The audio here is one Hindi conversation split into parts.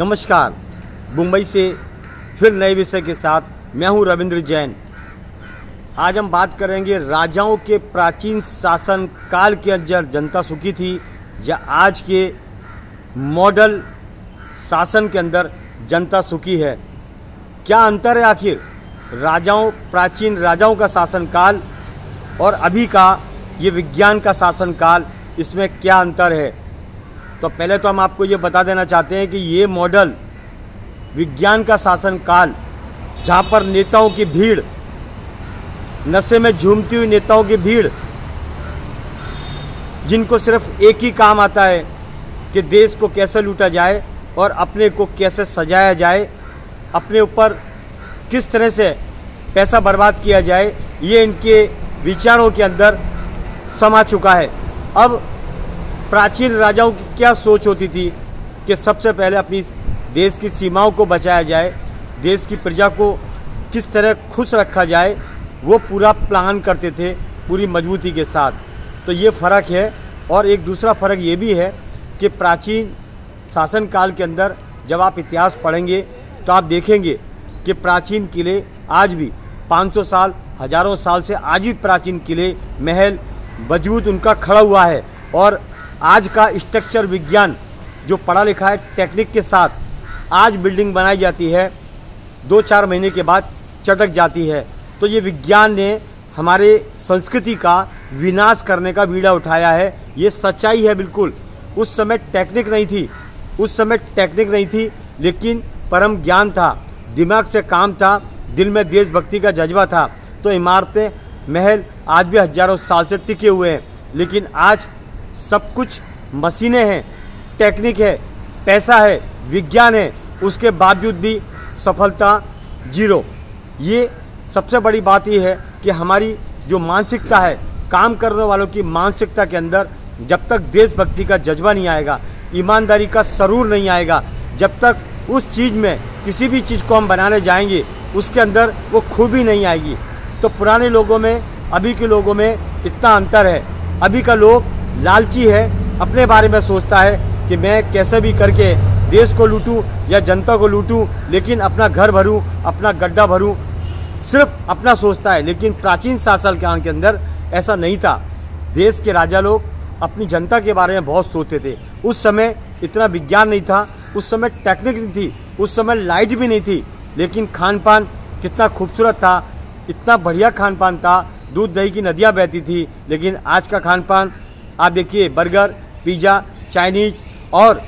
नमस्कार, मुंबई से फिर नए विषय के साथ मैं हूं रविंद्र जैन। आज हम बात करेंगे राजाओं के प्राचीन शासन काल के अंदर जनता सुखी थी या आज के मॉडल शासन के अंदर जनता सुखी है। क्या अंतर है आखिर प्राचीन राजाओं का शासन काल और अभी का ये विज्ञान का शासन काल, इसमें क्या अंतर है? तो पहले तो हम आपको ये बता देना चाहते हैं कि ये मॉडल विज्ञान का शासन काल, जहाँ पर नेताओं की भीड़, नशे में झूमती हुई नेताओं की भीड़, जिनको सिर्फ एक ही काम आता है कि देश को कैसे लूटा जाए और अपने को कैसे सजाया जाए, अपने ऊपर किस तरह से पैसा बर्बाद किया जाए, ये इनके विचारों के अंदर समा चुका है। अब प्राचीन राजाओं की क्या सोच होती थी कि सबसे पहले अपनी देश की सीमाओं को बचाया जाए, देश की प्रजा को किस तरह खुश रखा जाए, वो पूरा प्लान करते थे पूरी मजबूती के साथ। तो ये फ़र्क है। और एक दूसरा फ़र्क ये भी है कि प्राचीन शासन काल के अंदर जब आप इतिहास पढ़ेंगे तो आप देखेंगे कि प्राचीन किले आज भी 500 साल, हज़ारों साल से आज भी प्राचीन किले, महल वजूद उनका खड़ा हुआ है। और आज का स्ट्रक्चर विज्ञान जो पढ़ा लिखा है, टेक्निक के साथ आज बिल्डिंग बनाई जाती है, 2-4 महीने के बाद चटक जाती है। तो ये विज्ञान ने हमारे संस्कृति का विनाश करने का बीड़ा उठाया है। ये सच्चाई है बिल्कुल। उस समय टेक्निक नहीं थी, लेकिन परम ज्ञान था, दिमाग से काम था, दिल में देशभक्ति का जज्बा था। तो इमारतें, महल आज भी हजारों साल से टिके हुए हैं। लेकिन आज सब कुछ मशीनें हैं, टेक्निक है, पैसा है, विज्ञान है, उसके बावजूद भी सफलता जीरो। ये सबसे बड़ी बात ये है कि हमारी जो मानसिकता है, काम करने वालों की मानसिकता के अंदर जब तक देशभक्ति का जज्बा नहीं आएगा, ईमानदारी का सरूर नहीं आएगा, जब तक उस चीज़ में किसी भी चीज़ को हम बनाने जाएंगे उसके अंदर वो खूबी नहीं आएगी। तो पुराने लोगों में अभी के लोगों में इतना अंतर है। अभी का लोग लालची है, अपने बारे में सोचता है कि मैं कैसे भी करके देश को लूटूं या जनता को लूटूं, लेकिन अपना घर भरूं, अपना गड्ढा भरूं, सिर्फ अपना सोचता है। लेकिन प्राचीन शासन काल के अंदर ऐसा नहीं था। देश के राजा लोग अपनी जनता के बारे में बहुत सोचते थे। उस समय इतना विज्ञान नहीं था, उस समय टेक्निक नहीं थी, उस समय लाइट भी नहीं थी, लेकिन खान पान कितना खूबसूरत था, इतना बढ़िया खान पान था, दूध दही की नदियाँ बहती थी। लेकिन आज का खान पान आप देखिए, बर्गर, पिज़्ज़ा, चाइनीज और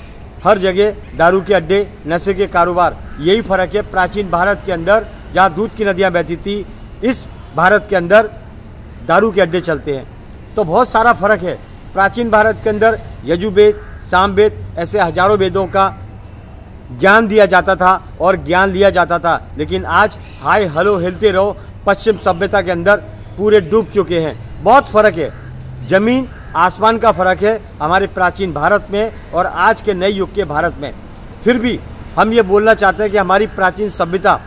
हर जगह दारू के अड्डे, नशे के कारोबार। यही फ़र्क है प्राचीन भारत के अंदर, जहाँ दूध की नदियाँ बहती थी, इस भारत के अंदर दारू के अड्डे चलते हैं। तो बहुत सारा फ़र्क है। प्राचीन भारत के अंदर यजुर्वेद, सामवेद, ऐसे हजारों वेदों का ज्ञान दिया जाता था और ज्ञान लिया जाता था। लेकिन आज हाय हेलो हिलते रहो, पश्चिम सभ्यता के अंदर पूरे डूब चुके हैं। बहुत फ़र्क है, ज़मीन आसमान का फ़र्क है हमारे प्राचीन भारत में और आज के नए युग के भारत में। फिर भी हम ये बोलना चाहते हैं कि हमारी प्राचीन सभ्यता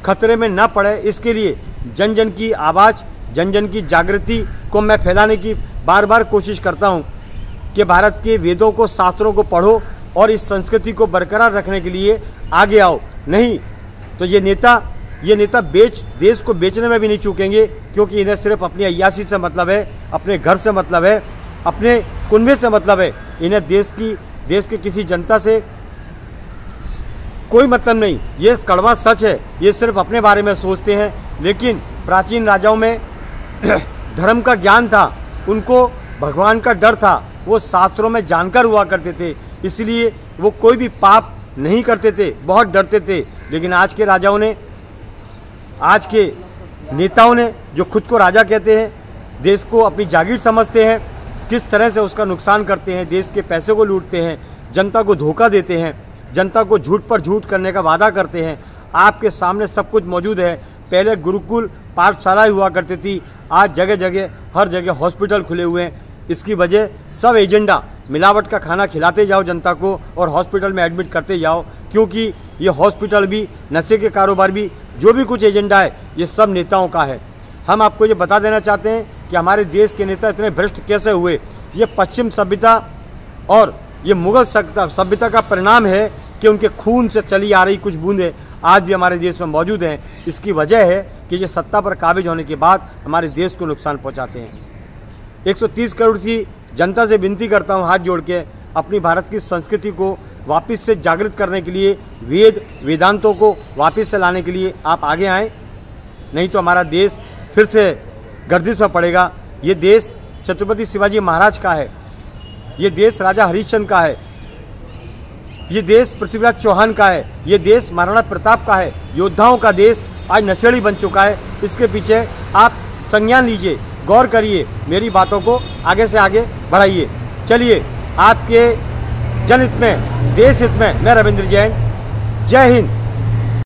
खतरे में ना पड़े, इसके लिए जन जन की आवाज़, जन जन की जागृति को मैं फैलाने की बार बार कोशिश करता हूँ कि भारत के वेदों को, शास्त्रों को पढ़ो और इस संस्कृति को बरकरार रखने के लिए आगे आओ। नहीं तो ये नेता देश को बेचने में भी नहीं चूकेंगे, क्योंकि इन्हें सिर्फ अपनी अय्याशी से मतलब है, अपने घर से मतलब है, अपने कुनबे से मतलब है। इन्हें देश के किसी जनता से कोई मतलब नहीं। ये कड़वा सच है, ये सिर्फ अपने बारे में सोचते हैं। लेकिन प्राचीन राजाओं में धर्म का ज्ञान था, उनको भगवान का डर था, वो शास्त्रों में जानकार हुआ करते थे, इसलिए वो कोई भी पाप नहीं करते थे, बहुत डरते थे। लेकिन आज के राजाओं ने, आज के नेताओं ने, जो खुद को राजा कहते हैं, देश को अपनी जागीर समझते हैं, किस तरह से उसका नुकसान करते हैं, देश के पैसे को लूटते हैं, जनता को धोखा देते हैं, जनता को झूठ पर झूठ करने का वादा करते हैं। आपके सामने सब कुछ मौजूद है। पहले गुरुकुल पाठशालाएं हुआ करती थी, आज जगह जगह हर जगह हॉस्पिटल खुले हुए हैं। इसकी वजह सब एजेंडा, मिलावट का खाना खिलाते जाओ जनता को और हॉस्पिटल में एडमिट करते जाओ, क्योंकि ये हॉस्पिटल भी, नशे के कारोबार भी, जो भी कुछ एजेंडा है, ये सब नेताओं का है। हम आपको ये बता देना चाहते हैं कि हमारे देश के नेता इतने भ्रष्ट कैसे हुए। ये पश्चिम सभ्यता और ये मुगल सभ्यता का परिणाम है कि उनके खून से चली आ रही कुछ बूंदें आज भी हमारे देश में मौजूद हैं। इसकी वजह है कि ये सत्ता पर काबिज होने के बाद हमारे देश को नुकसान पहुंचाते हैं। 130 करोड़ की जनता से विनती करता हूं हाथ जोड़ के, अपनी भारत की संस्कृति को वापस से जागृत करने के लिए, वेदांतों को वापस से लाने के लिए आप आगे आएँ, नहीं तो हमारा देश फिर से गर्दिश में पड़ेगा। ये देश छत्रपति शिवाजी महाराज का है, ये देश राजा हरिश्चंद्र का है, ये देश पृथ्वीराज चौहान का है, ये देश महाराणा प्रताप का है। योद्धाओं का देश आज नशेड़ी बन चुका है। इसके पीछे आप संज्ञान लीजिए, गौर करिए, मेरी बातों को आगे से आगे बढ़ाइए। चलिए, आपके जनहित में, देश हित में, मैं रविंद्र जैन, जय हिंद।